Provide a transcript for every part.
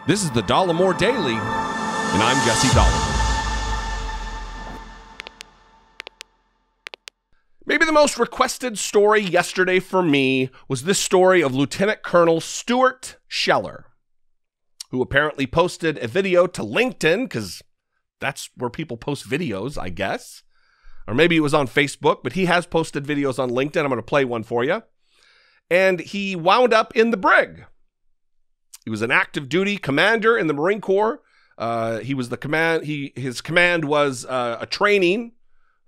This is the Dollemore Daily, and I'm Jesse Dollemore. Maybe the most requested story yesterday for me was this story of Lieutenant Colonel Stuart Scheller, who apparently posted a video to LinkedIn, because that's where people post videos, I guess. Or maybe it was on Facebook, but he has posted videos on LinkedIn. I'm going to play one for you. And he wound up in the brig. He was an active duty commander in the Marine Corps. He was the command. His command was a training,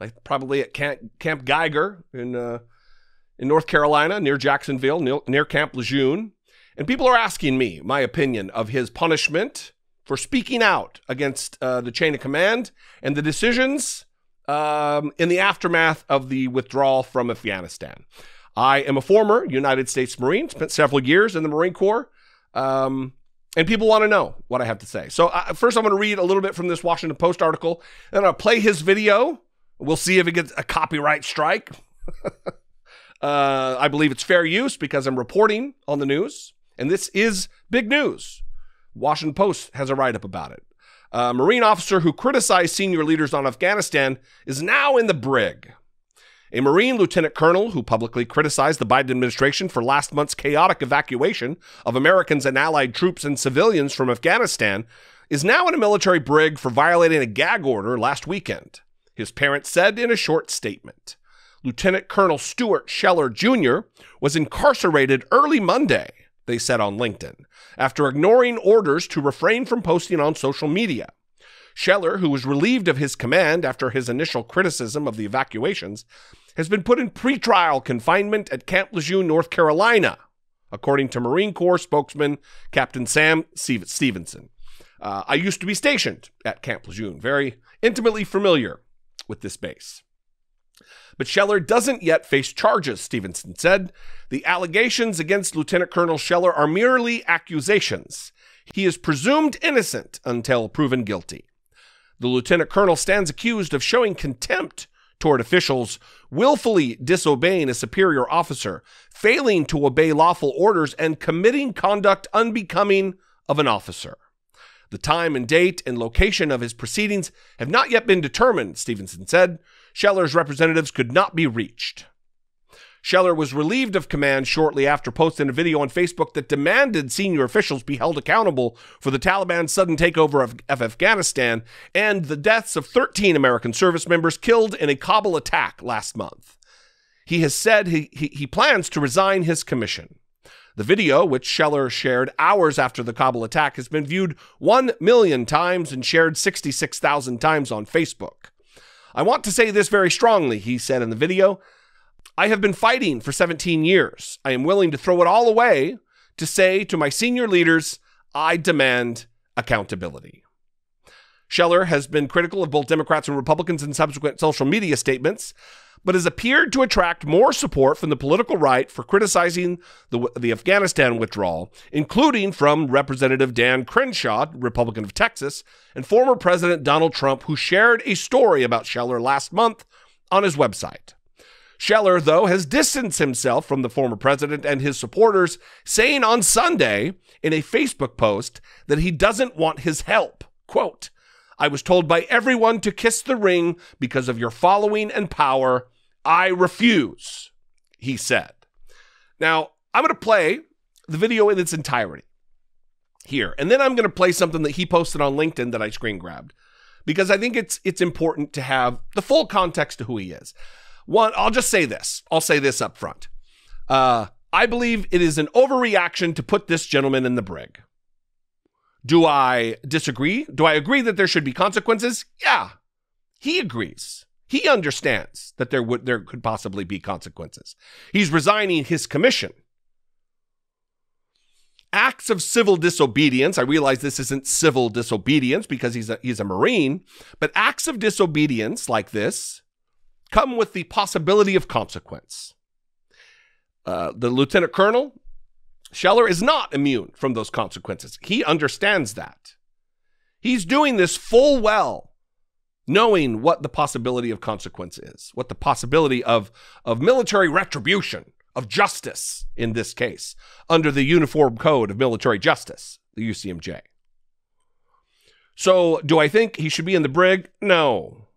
like probably at Camp Geiger in North Carolina, near Jacksonville, near Camp Lejeune. And people are asking me my opinion of his punishment for speaking out against the chain of command and the decisions in the aftermath of the withdrawal from Afghanistan. I am a former United States Marine, spent several years in the Marine Corps. And people want to know what I have to say. So first I'm going to read a little bit from this Washington Post article, and I'll play his video. We'll see if it gets a copyright strike. I believe it's fair use because I'm reporting on the news, and this is big news. Washington Post has a write-up about it. A Marine officer who criticized senior leaders on Afghanistan is now in the brig. A Marine lieutenant colonel who publicly criticized the Biden administration for last month's chaotic evacuation of Americans and allied troops and civilians from Afghanistan is now in a military brig for violating a gag order last weekend, his parents said in a short statement. Lieutenant Colonel Stuart Scheller Jr. was incarcerated early Monday, they said on LinkedIn, after ignoring orders to refrain from posting on social media. Scheller, who was relieved of his command after his initial criticism of the evacuations, has been put in pretrial confinement at Camp Lejeune, North Carolina, according to Marine Corps spokesman Captain Sam Stevenson. I used to be stationed at Camp Lejeune, very intimately familiar with this base. But Scheller doesn't yet face charges, Stevenson said. The allegations against Lieutenant Colonel Scheller are merely accusations. He is presumed innocent until proven guilty. The lieutenant colonel stands accused of showing contempt toward officials, willfully disobeying a superior officer, failing to obey lawful orders, and committing conduct unbecoming of an officer. The time and date and location of his proceedings have not yet been determined, Stevenson said. Scheller's representatives could not be reached. Scheller was relieved of command shortly after posting a video on Facebook that demanded senior officials be held accountable for the Taliban's sudden takeover of Afghanistan and the deaths of 13 American service members killed in a Kabul attack last month. He has said he plans to resign his commission. The video, which Scheller shared hours after the Kabul attack, has been viewed 1 million times and shared 66,000 times on Facebook. I want to say this very strongly, he said in the video. I have been fighting for 17 years. I am willing to throw it all away to say to my senior leaders, I demand accountability. Scheller has been critical of both Democrats and Republicans in subsequent social media statements, but has appeared to attract more support from the political right for criticizing the Afghanistan withdrawal, including from Representative Dan Crenshaw, Republican of Texas, and former President Donald Trump, who shared a story about Scheller last month on his website. Scheller, though, has distanced himself from the former president and his supporters, saying on Sunday in a Facebook post that he doesn't want his help. Quote, I was told by everyone to kiss the ring because of your following and power. I refuse, he said. Now, I'm going to play the video in its entirety here, and then I'm going to play something that he posted on LinkedIn that I screen grabbed, because I think it's important to have the full context of who he is. One, I'll just say this. I'll say this up front. I believe it is an overreaction to put this gentleman in the brig. Do I disagree? Do I agree that there should be consequences? Yeah, he agrees. He understands that there could possibly be consequences. He's resigning his commission. Acts of civil disobedience, I realize this isn't civil disobedience because he's a Marine, but acts of disobedience like this come with the possibility of consequence. The Lieutenant Colonel Scheller is not immune from those consequences. He understands that. He's doing this full well, knowing what the possibility of consequence is, what the possibility of military retribution, of justice in this case, under the Uniform Code of Military Justice, the UCMJ. So do I think he should be in the brig? No.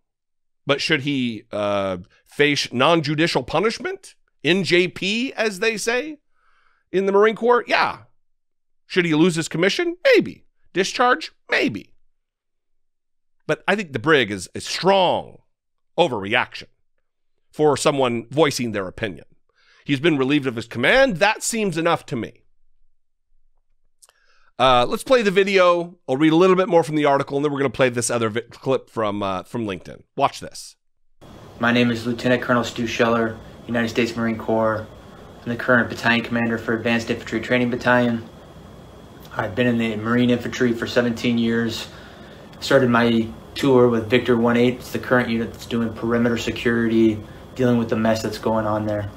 But should he face non-judicial punishment? NJP, as they say in the Marine Corps? Yeah. Should he lose his commission? Maybe. Discharge? Maybe. But I think the brig is a strong overreaction for someone voicing their opinion. He's been relieved of his command. That seems enough to me. Let's play the video. I'll read a little bit more from the article, and then we're going to play this other clip from LinkedIn. Watch this. My name is Lieutenant Colonel Stuart Scheller, United States Marine Corps. I'm the current battalion commander for Advanced Infantry Training Battalion. I've been in the Marine Infantry for 17 years. Started my tour with Victor 1-8. It's the current unit that's doing perimeter security, dealing with the mess that's going on there.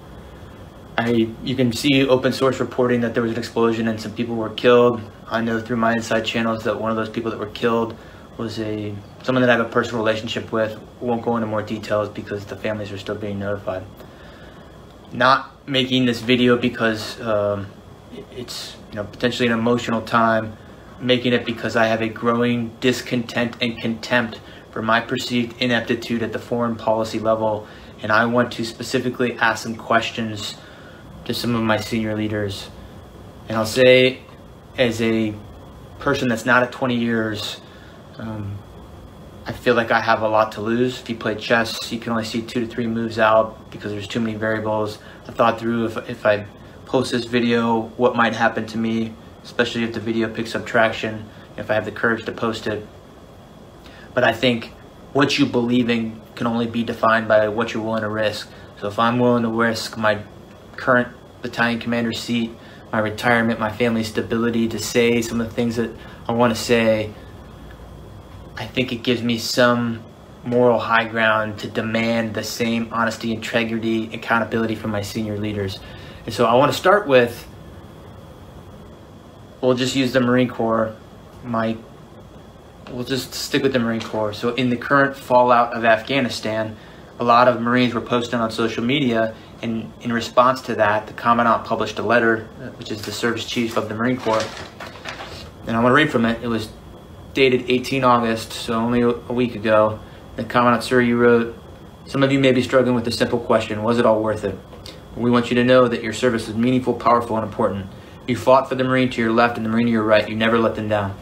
You can see open source reporting that there was an explosion and some people were killed. I know through my inside channels that one of those people that were killed was someone that I have a personal relationship with. Won't go into more details because the families are still being notified. Not making this video because it's potentially an emotional time. Making it because I have a growing discontent and contempt for my perceived ineptitude at the foreign policy level, and I want to specifically ask some questions to some of my senior leaders. And I'll say, as a person that's not at 20 years, I feel like I have a lot to lose. If you play chess, you can only see 2 to 3 moves out because there's too many variables. I thought through if I post this video, what might happen to me, especially if the video picks up traction, if I have the courage to post it. But I think what you believe in can only be defined by what you're willing to risk. So if I'm willing to risk my current battalion commander seat, my retirement, my family's stability to say some of the things that I want to say, I think it gives me some moral high ground to demand the same honesty, integrity, accountability from my senior leaders. And so I want to start with, we'll just use the Marine Corps. We'll just stick with the Marine Corps. So in the current fallout of Afghanistan, a lot of Marines were posting on social media, and in response to that, the Commandant published a letter, which is the Service Chief of the Marine Corps. And I want to read from it. It was dated 18 August, so only a week ago. The Commandant, sir, you wrote, "Some of you may be struggling with a simple question. Was it all worth it? We want you to know that your service is meaningful, powerful, and important. You fought for the Marine to your left and the Marine to your right. You never let them down."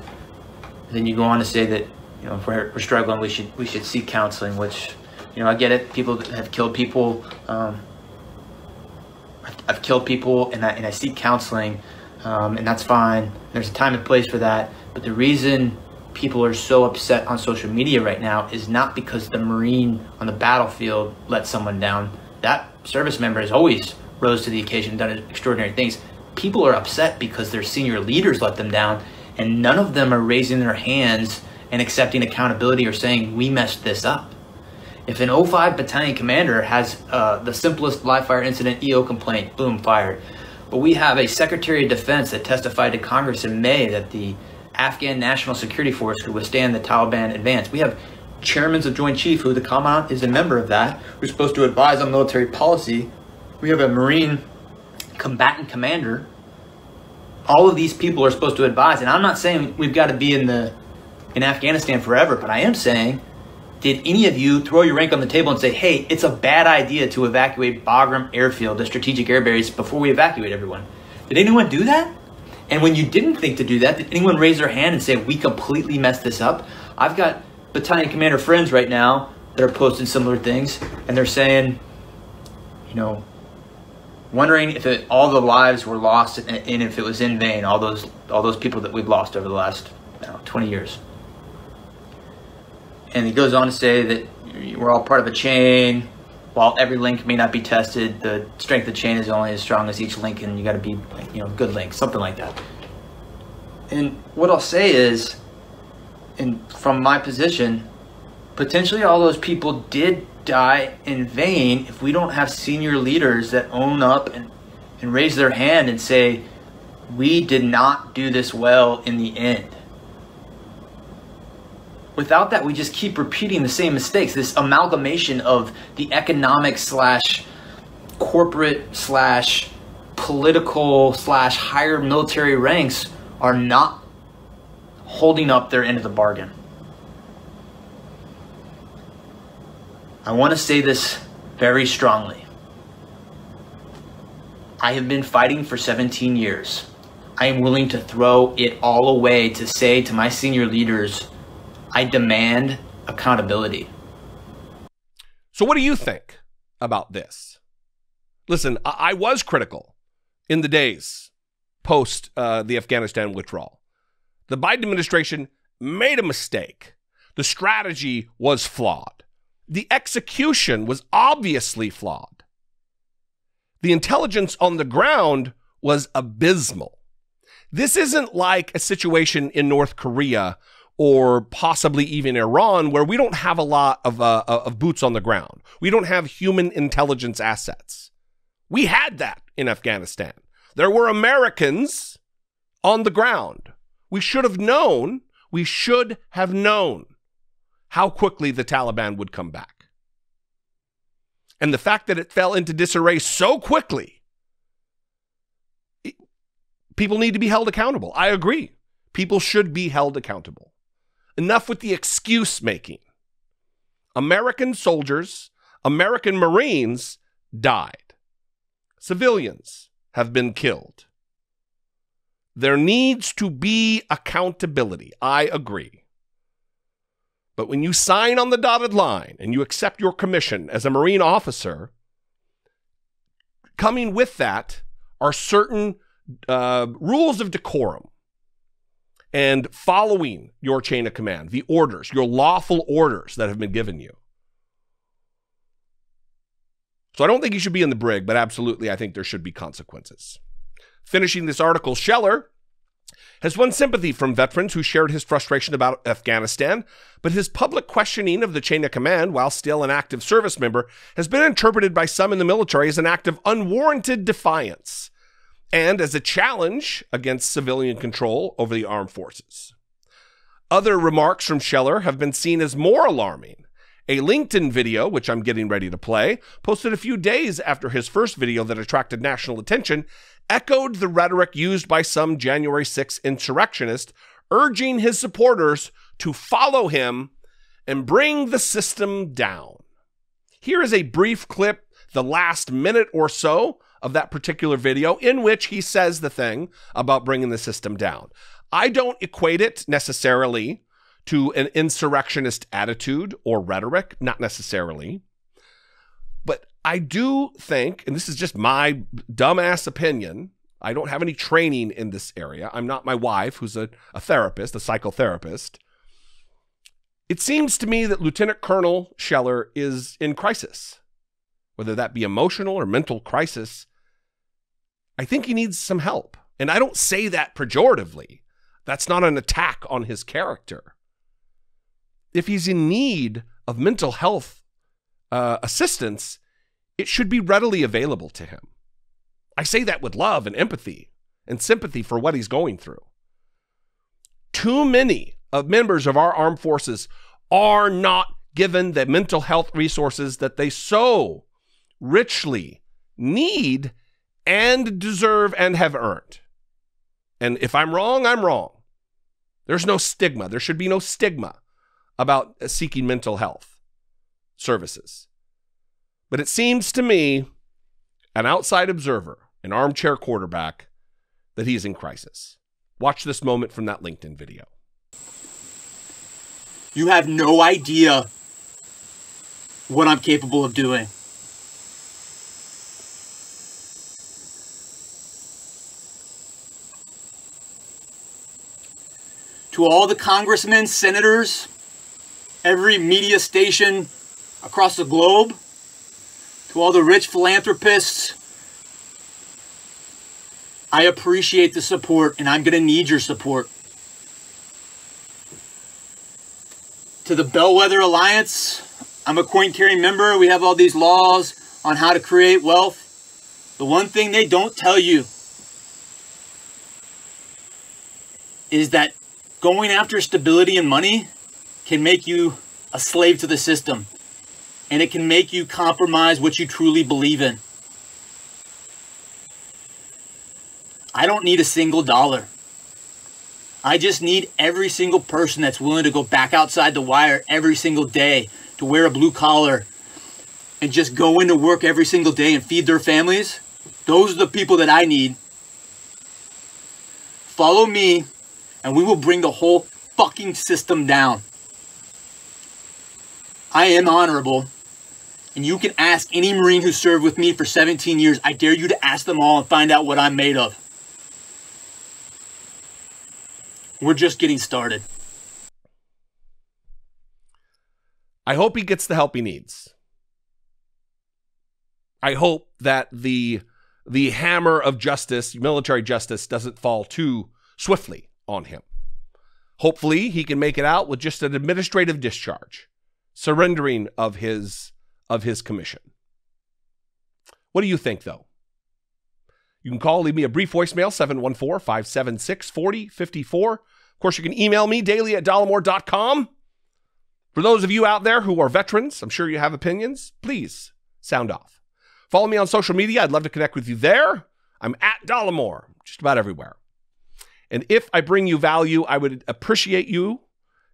And then you go on to say that, if we're struggling, we should seek counseling, which, I get it. People have killed people. I've killed people, and I seek counseling, and that's fine. There's a time and place for that. But the reason people are so upset on social media right now is not because the Marine on the battlefield let someone down. That service member has always rose to the occasion and done extraordinary things. People are upset because their senior leaders let them down, and none of them are raising their hands and accepting accountability or saying, we messed this up. If an 05 battalion commander has the simplest live fire incident EO complaint, boom, fired. But we have a Secretary of Defense that testified to Congress in May that the Afghan National Security Force could withstand the Taliban advance. We have chairmen of Joint Chief, who the Commandant is a member of that, who's supposed to advise on military policy. We have a Marine combatant commander. All of these people are supposed to advise, and I'm not saying we've got to be in Afghanistan forever, but I am saying, did any of you throw your rank on the table and say, hey, it's a bad idea to evacuate Bagram Airfield, the strategic air base, before we evacuate everyone? Did anyone do that? And when you didn't think to do that, did anyone raise their hand and say, we completely messed this up? I've got battalion commander friends right now that are posting similar things, and they're saying, wondering if all the lives were lost and if it was in vain, all those people that we've lost over the last 20 years. And he goes on to say that we're all part of a chain. While every link may not be tested, the strength of the chain is only as strong as each link, and you got to be, good link, something like that. And what I'll say is, and from my position, potentially all those people did die in vain if we don't have senior leaders that own up and raise their hand and say, we did not do this well in the end. Without that, we just keep repeating the same mistakes. This amalgamation of the economic / corporate / political / higher military ranks are not holding up their end of the bargain. I want to say this very strongly. I have been fighting for 17 years. I am willing to throw it all away to say to my senior leaders, I demand accountability. So what do you think about this? Listen, I was critical in the days post the Afghanistan withdrawal. The Biden administration made a mistake. The strategy was flawed. The execution was obviously flawed. The intelligence on the ground was abysmal. This isn't like a situation in North Korea or possibly even Iran, where we don't have a lot of boots on the ground. We don't have human intelligence assets. We had that in Afghanistan. There were Americans on the ground. We should have known how quickly the Taliban would come back. And the fact that it fell into disarray so quickly, people need to be held accountable. I agree. People should be held accountable. Enough with the excuse making. American soldiers, American Marines died. Civilians have been killed. There needs to be accountability. I agree. But when you sign on the dotted line and you accept your commission as a Marine officer, coming with that are certain rules of decorum and following your chain of command, the orders, your lawful orders that have been given you. So I don't think you should be in the brig, but absolutely I think there should be consequences. Finishing this article, Scheller has won sympathy from veterans who shared his frustration about Afghanistan, but his public questioning of the chain of command, while still an active service member, has been interpreted by some in the military as an act of unwarranted defiance and as a challenge against civilian control over the armed forces. Other remarks from Scheller have been seen as more alarming. A LinkedIn video, which I'm getting ready to play, posted a few days after his first video that attracted national attention, echoed the rhetoric used by some January 6 insurrectionists, urging his supporters to follow him and bring the system down. Here is a brief clip, the last minute or so of that particular video, in which he says the thing about bringing the system down. I don't equate it necessarily to an insurrectionist attitude or rhetoric, not necessarily. But I do think, and this is just my dumbass opinion, I don't have any training in this area. I'm not my wife, who's a therapist, a psychotherapist. It seems to me that Lieutenant Colonel Scheller is in crisis, whether that be emotional or mental crisis. I think he needs some help. And I don't say that pejoratively. That's not an attack on his character. If he's in need of mental health assistance, it should be readily available to him. I say that with love and empathy and sympathy for what he's going through. Too many of members of our armed forces are not given the mental health resources that they so richly need and deserve and have earned. And if I'm wrong, I'm wrong. There's no stigma. There should be no stigma about seeking mental health services. But it seems to me, an outside observer, an armchair quarterback, that he's in crisis. Watch this moment from that LinkedIn video. You have no idea what I'm capable of doing. To all the congressmen, senators, every media station across the globe, to all the rich philanthropists, I appreciate the support, and I'm going to need your support. To the Bellwether Alliance, I'm a coin-carrying member. We have all these laws on how to create wealth. The one thing they don't tell you is that going after stability and money can make you a slave to the system, and it can make you compromise what you truly believe in. I don't need a single dollar. I just need every single person that's willing to go back outside the wire every single day, to wear a blue collar, and just go into work every single day and feed their families, those are the people that I need. Follow me, and we will bring the whole fucking system down. I am honorable, and you can ask any Marine who served with me for 17 years. I dare you to ask them all and find out what I'm made of. We're just getting started. I hope he gets the help he needs. I hope that the hammer of justice, military justice, doesn't fall too swiftly on him. Hopefully, he can make it out with just an administrative discharge, surrendering of his commission. What do you think, though? You can call, leave me a brief voicemail, 714-576-4054. Of course, you can email me, daily@dollemore.com. For those of you out there who are veterans, I'm sure you have opinions, please sound off. Follow me on social media. I'd love to connect with you there. I'm at Dollemore, just about everywhere. And if I bring you value, I would appreciate you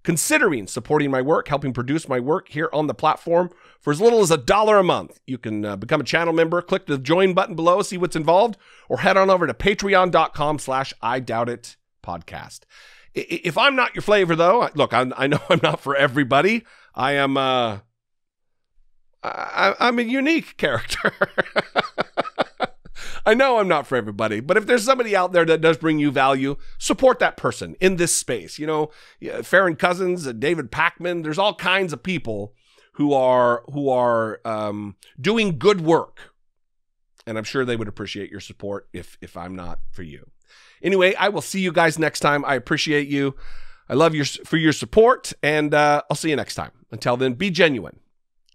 considering supporting my work, helping produce my work here on the platform for as little as $1 a month. You can become a channel member, click the join button below, see what's involved, or head on over to patreon.com/IDoubtIt podcast. If I'm not your flavor, though, look, I know I'm not for everybody. I'm a unique character. I know I'm not for everybody, but if there's somebody out there that does bring you value, support that person in this space. You know, Farron Cousins, David Packman, there's all kinds of people who are doing good work. And I'm sure they would appreciate your support if I'm not for you. Anyway, I will see you guys next time. I appreciate you. I love for your support, and I'll see you next time. Until then, be genuine.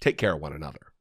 Take care of one another.